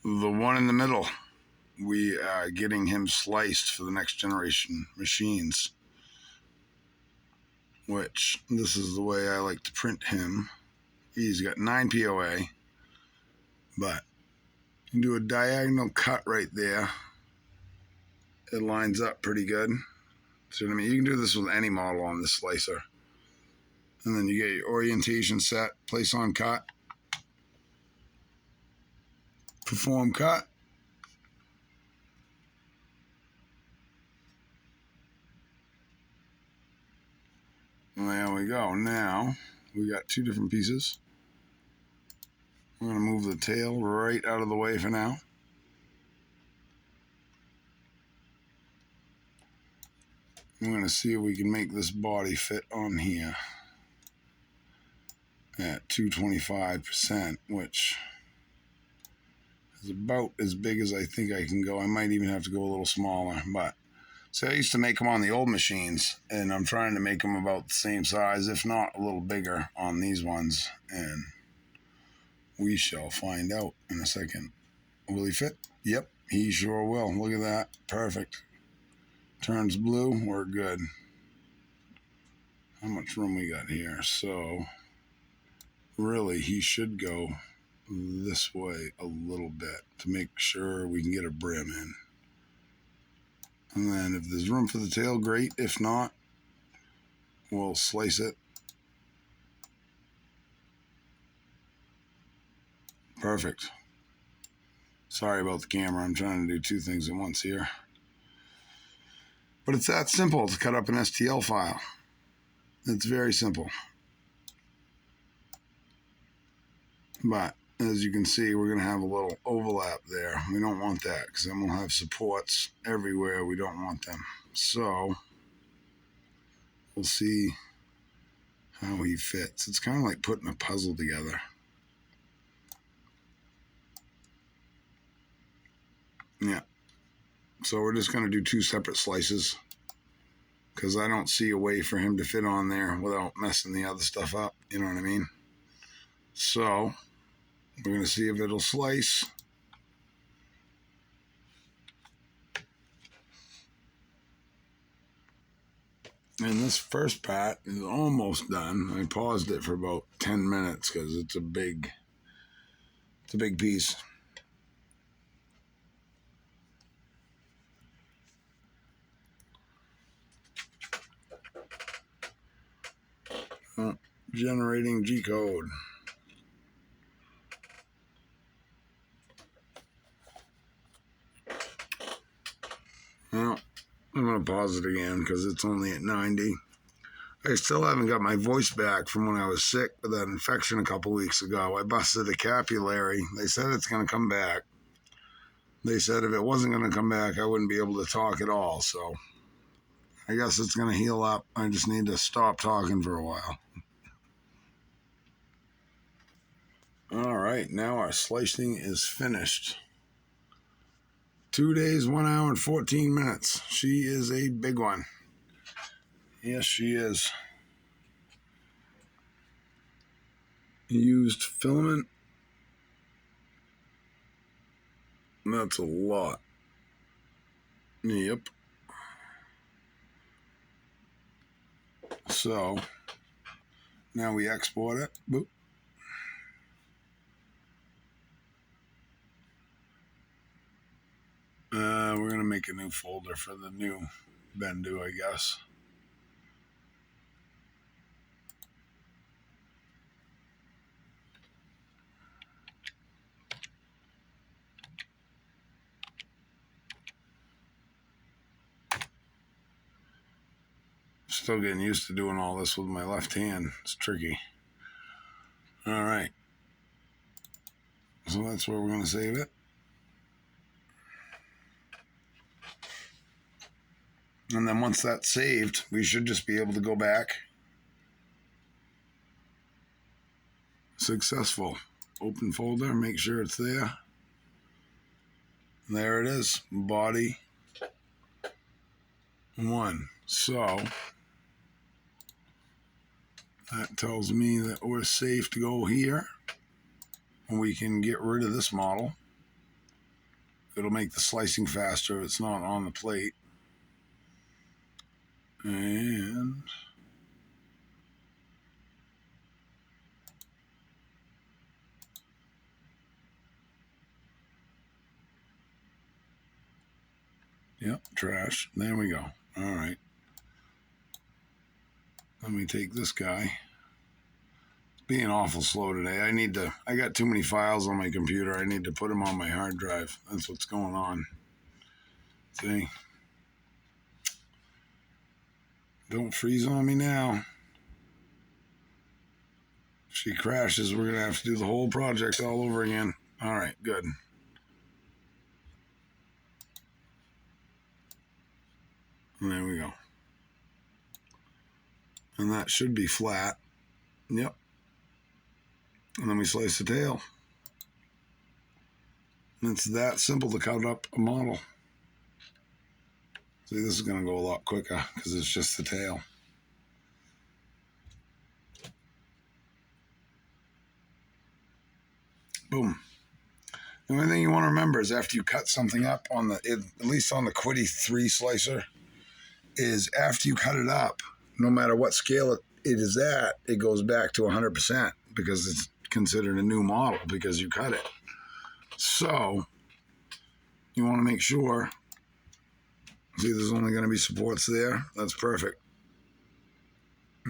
The one in the middle, we are getting him sliced for the next generation machines, which this is the way I like to print him. He's got 9 POA, but you can do a diagonal cut right there. It lines up pretty good. See what I mean? You can do this with any model on this slicer. And then you get your orientation set, place on cut, perform cut. And there we go. Now we got 2 different pieces. I'm going to move the tail right out of the way for now. I'm going to see if we can make this body fit on here at 225%, which is about as big as I think I can go. I might even have to go a little smaller, but so I used to make them on the old machines, and I'm trying to make them about the same size, if not a little bigger on these ones, and we shall find out in a second. Will he fit? Yep, he sure will. Look at that. Perfect. Turns blue. We're good. How much room we got here? So really, he should go this way a little bit to make sure we can get a brim in. And then if there's room for the tail, great. If not, we'll slice it. Perfect. Sorry about the camera. I'm trying to do 2 things at once here. But it's that simple to cut up an STL file. It's very simple. But as you can see, we're going to have a little overlap there. We don't want that because then we'll have supports everywhere. We don't want them. So we'll see how he fits. It's kind of like putting a puzzle together. Yeah. So we're just going to do 2 separate slices because I don't see a way for him to fit on there without messing the other stuff up. You know what I mean? So we're going to see if it'll slice. And this first part is almost done. I paused it for about 10 minutes because it's a big piece. Generating G code. Well, I'm going to pause it again because it's only at 90. I still haven't got my voice back from when I was sick with that infection a couple weeks ago. I busted a capillary. They said it's going to come back. They said if it wasn't going to come back, I wouldn't be able to talk at all. So I guess it's going to heal up. I just need to stop talking for a while. All right, now our slicing is finished. 2 days, 1 hour, and 14 minutes. She is a big one. Yes, she is. Used filament. That's a lot. Yep. So now we export it. Boop. We're going to make a new folder for the new Bendu, I guess. Still getting used to doing all this with my left hand. It's tricky. All right. So that's where we're going to save it. And then once that's saved, we should just be able to go back. Successful. Open folder, make sure it's there. There it is. Body 1. So that tells me that we're safe to go here. And we can get rid of this model. It'll make the slicing faster if it's not on the plate. And yep, trash. There we go. All right. Let me take this guy. It's being awful slow today. I got too many files on my computer. I need to put them on my hard drive. That's what's going on. See? Don't freeze on me now. If she crashes, we're going to have to do the whole project all over again. All right, good. And there we go. And that should be flat. Yep. And then we slice the tail. And it's that simple to cut up a model. See, this is going to go a lot quicker because it's just the tail. Boom. The only thing you want to remember is after you cut something up on at least on the Quiddy 3 slicer, is after you cut it up, no matter what scale it is at, it goes back to 100% because it's considered a new model because you cut it. So you want to make sure. See, there's only going to be supports there. That's perfect.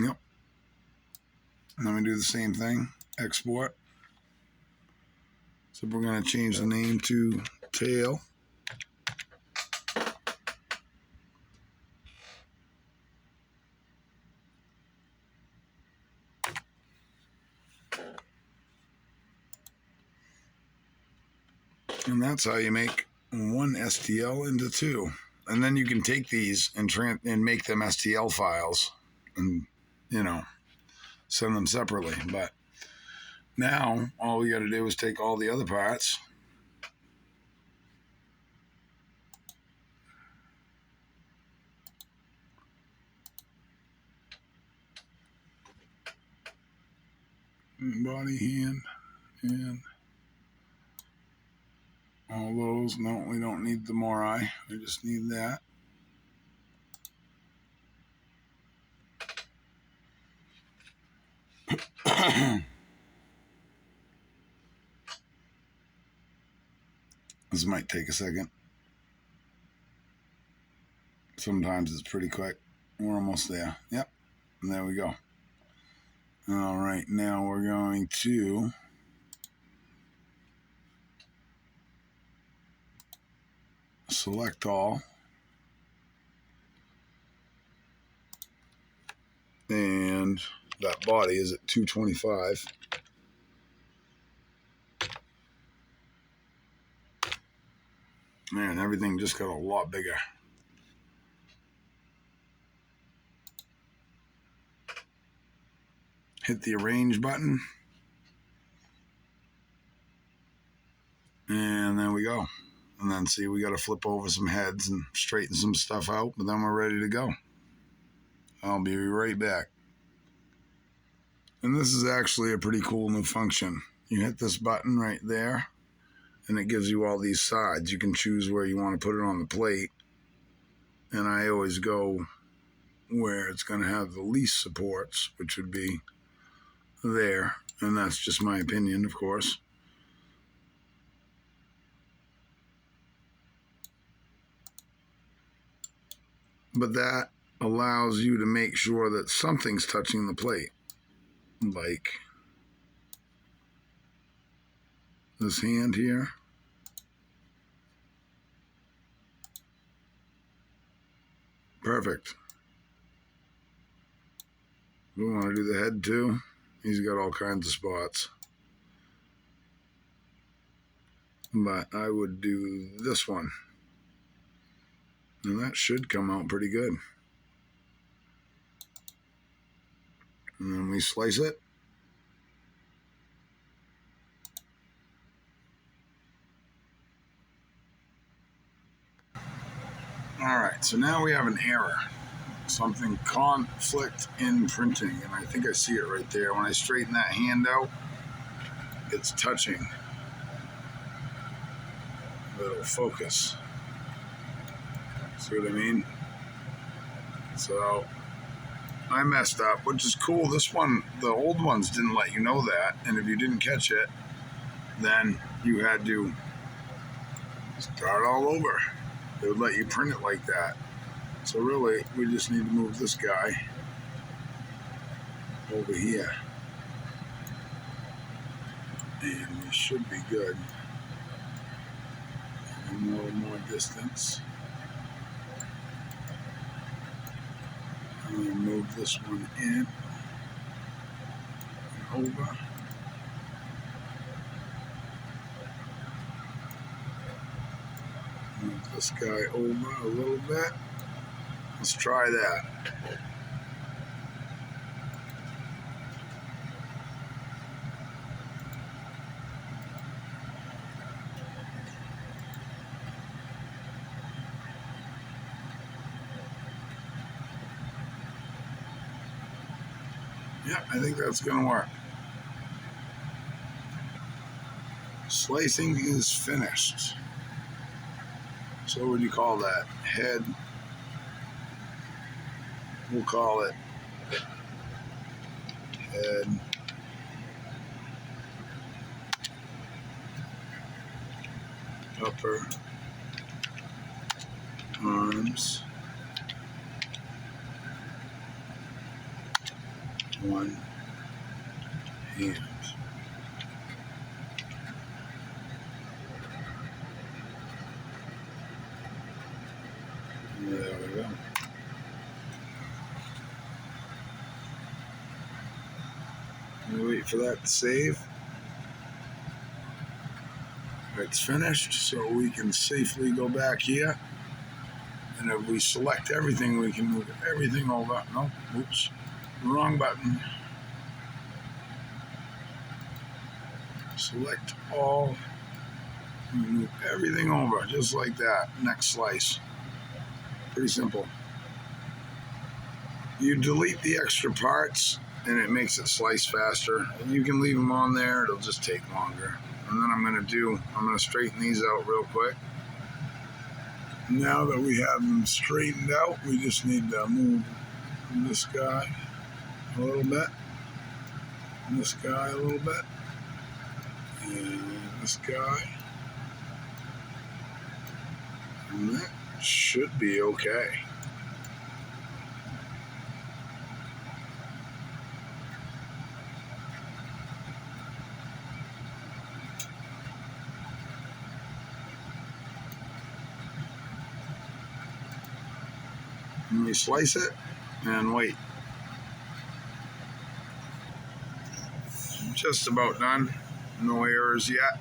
Yep. And then we do the same thing. Export. So we're going to change the name to tail. And that's how you make one STL into two. And then you can take these and make them STL files and, send them separately. But now all we got to do is take all the other parts body, hand, and all those. No, we don't need the morai. We just need that. This might take a second. Sometimes it's pretty quick. We're almost there. Yep. And there we go. All right. Now we're going to select all. And that body is at 225. Man, everything just got a lot bigger. Hit the arrange button. And there we go. And then see, we got to flip over some heads and straighten some stuff out, but then we're ready to go. I'll be right back. And this is actually a pretty cool new function. You hit this button right there, and it gives you all these sides. You can choose where you want to put it on the plate. And I always go where it's going to have the least supports, which would be there. And that's just my opinion, of course. But that allows you to make sure that something's touching the plate. Like this hand here. Perfect. We want to do the head too. He's got all kinds of spots. But I would do this one. And that should come out pretty good. And then we slice it. All right, so now we have an error. Something conflict in printing, and I think I see it right there. When I straighten that hand out, it's touching. It'll focus. See what I mean? So I messed up, which is cool. This one, the old ones didn't let you know that, and if you didn't catch it, then you had to start all over. They would let you print it like that. So really, we just need to move this guy over here, and we should be good. A little more distance. I'm going to move this one in and over. Move this guy over a little bit. Let's try that. Yeah, I think that's going to work. Slicing is finished. So what would you call that? Head. We'll call it head. Upper arms. One hand. There we go. We wait for that to save. It's finished, so we can safely go back here. And if we select everything, we can move everything over. No, oops, wrong button. Select all. Move everything over, just like that. Next slice. Pretty simple. You delete the extra parts, and it makes it slice faster. And you can leave them on there, it'll just take longer. And then I'm going to straighten these out real quick. Now that we have them straightened out, we just need to move this guy a little bit, and this guy a little bit, and this guy. And that should be okay. And we slice it and wait. Just about done. No errors yet.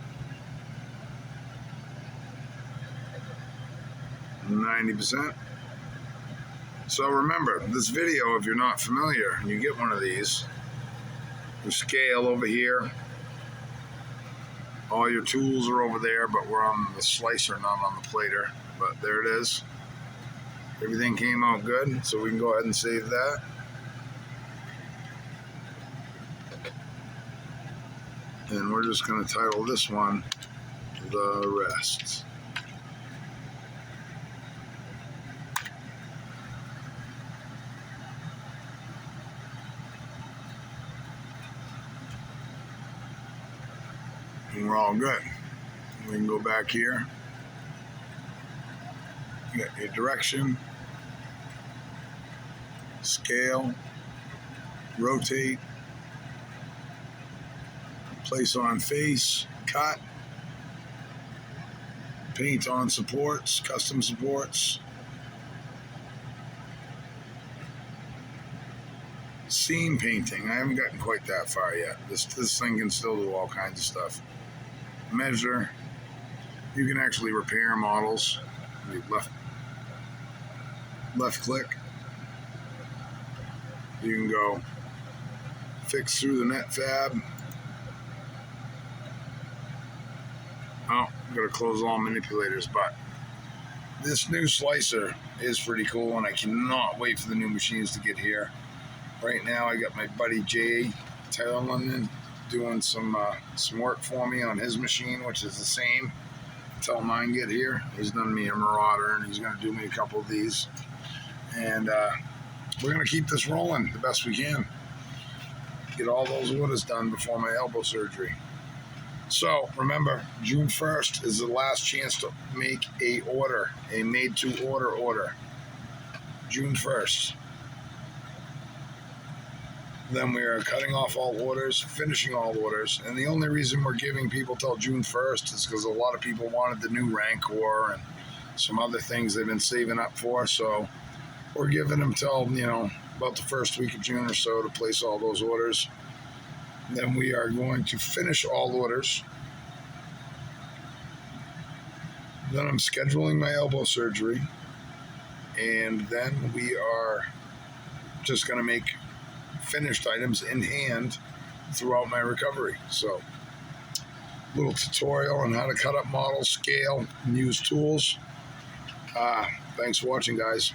90%. So remember, this video, if you're not familiar, and you get one of these, you scale over here. All your tools are over there, but we're on the slicer, not on the plater. But there it is. Everything came out good, so we can go ahead and save that. And we're just going to title this one, The Rest. And we're all good. We can go back here. You got your direction, scale, rotate, place on face, cut, paint on supports, custom supports, seam painting. I haven't gotten quite that far yet. This thing can still do all kinds of stuff. Measure. You can actually repair models. Left click. You can go fix through the net fab. Oh, I'm going to close all manipulators, but this new slicer is pretty cool, and I cannot wait for the new machines to get here. Right now, I got my buddy Jay Taylor doing some work for me on his machine, which is the same. until mine get here. He's done me a Marauder, and he's going to do me a couple of these. And we're going to keep this rolling the best we can. Get all those orders done before my elbow surgery. So remember, June 1st is the last chance to make a order, a made-to-order order. June 1st. Then we are cutting off all orders, finishing all orders. And the only reason we're giving people till June 1st is because a lot of people wanted the new Rancor and some other things they've been saving up for. So we're giving them till, about the first week of June or so to place all those orders. And then we are going to finish all orders. Then I'm scheduling my elbow surgery. And then we are just going to make finished items in hand throughout my recovery. So, little tutorial on how to cut up models, scale, and use tools. Thanks for watching, guys.